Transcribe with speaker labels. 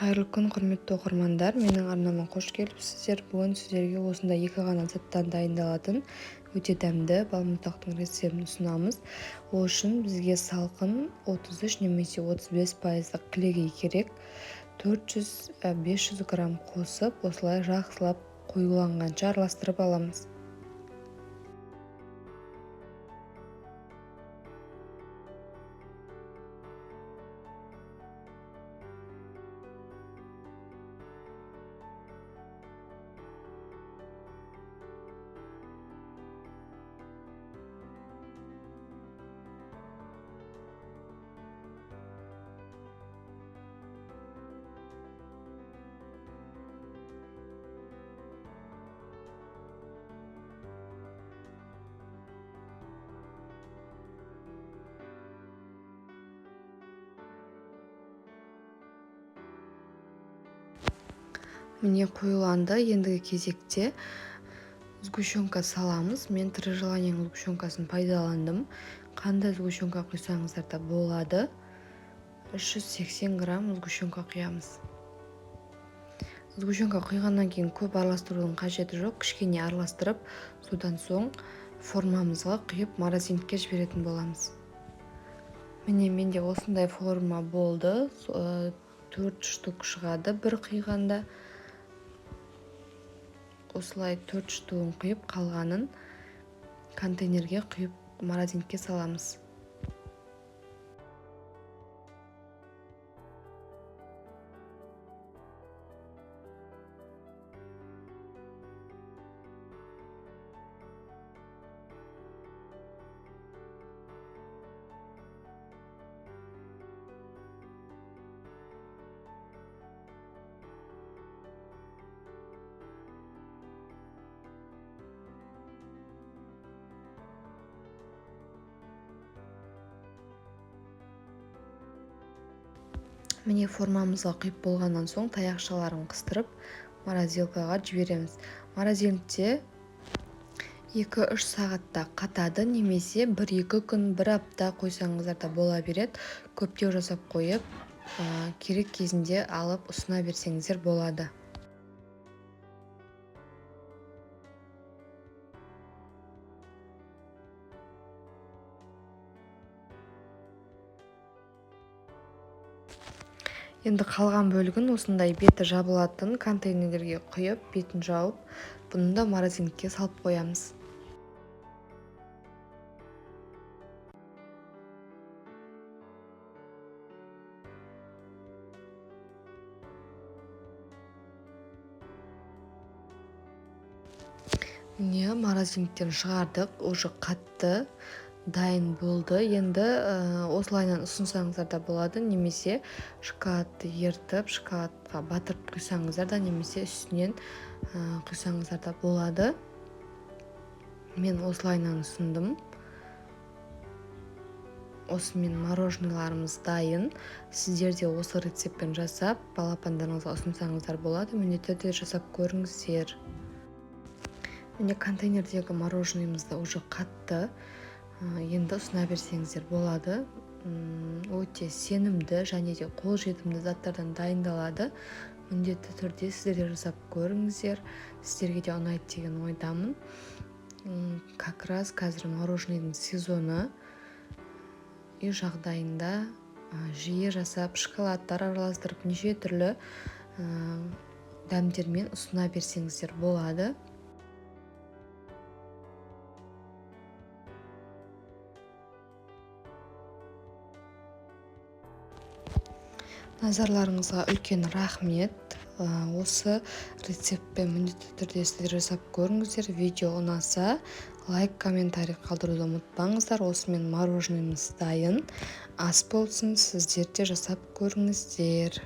Speaker 1: Қайырлы күн, құрметті оқырмандар. Менің арнама қош келіпсіздер. Бүгін сіздерге осындай екі ғана заттан дайындалатын өте дәмді балмұздақтың рецептін ұсынамыз. Ол үшін бізге салқын 33 немесе 35% кілегей керек. 400-500 грамм қосып, осылай жақсылап қоюланғанша араластырып аламыз. Міне қоюланды. Ендігі кезекте сгущенка саламыз. Мен тірі желанияның сгущенкасын пайдаландым. Қандай сгущенка құйсаңыздар да болады. 380 грамм сгущенка құямыз. Сгущенка құйғаннан кейін көп араластырудың қажеті жоқ. Кішкене араластырып, содан соң формамызға құйып морозилкаға жіберетін боламыз. Міне менде осындай форма болды. 4 штук шығады бір құйғанда. Осылай 4 штугын құйып, қалғанын контейнерге құйып морозилкаға саламыз. Міне формамызға құйып болғаннан соң таяқшаларын қыстырып морозилкаға жібереміз. Морозилкаде 2-3 сағатта қатады, немесе 1-2 күн, 1 апта қойсаңыздар да бола береді. Көптеу жасап қойып, керек кезінде алып ұсына берсеңіздер болады. Енді қалған бөлігін осындай беті жабылатын контейнерлерге құйып, бетін жауып, бұны да морозилкаға салып қоямыз. Міне морозилкадан шығардық, уже қатты дайын болды. Енді осылайынан ұсынсаңыздар да болады, немесе шоколадты ертіп, шоколадқа батырып құйсаңыздар да, немесе үстінен құйсаңыздар да болады. Мен осылайынан ұсындым. Осымен мороженыйларымыз дайын. Сіздер де осы рецептпен жасап, балапандарыңызға ұсынсаңыздар болады. Міндетті түрде жасап көріңіздер. Міне контейнердегі мороженымыз да уже қатты. Енді ұсына берсеңіздер болады. Өте сенімді және де қолжетімді заттардан дайындалады. Міндетті түрде сіздер жасап көріңіздер. Сіздерге де ұнайды деген ойдамын. Как раз қазір мороженныйдың сезоны. Үй жағдайында жиі жасап, шоколадтар араластырып, неше түрлі дәмдермен ұсына берсеңіздер болады. Назарларыңызға үлкен рахмет. Осы рецептпен міндетті түрде сіздер жасап көріңіздер. Видео ұнаса, лайк, комментарий қалдыруды ұмытпаңыздар. Осымен мороженымыз дайын. Ас болсын, сіздер де жасап көріңіздер.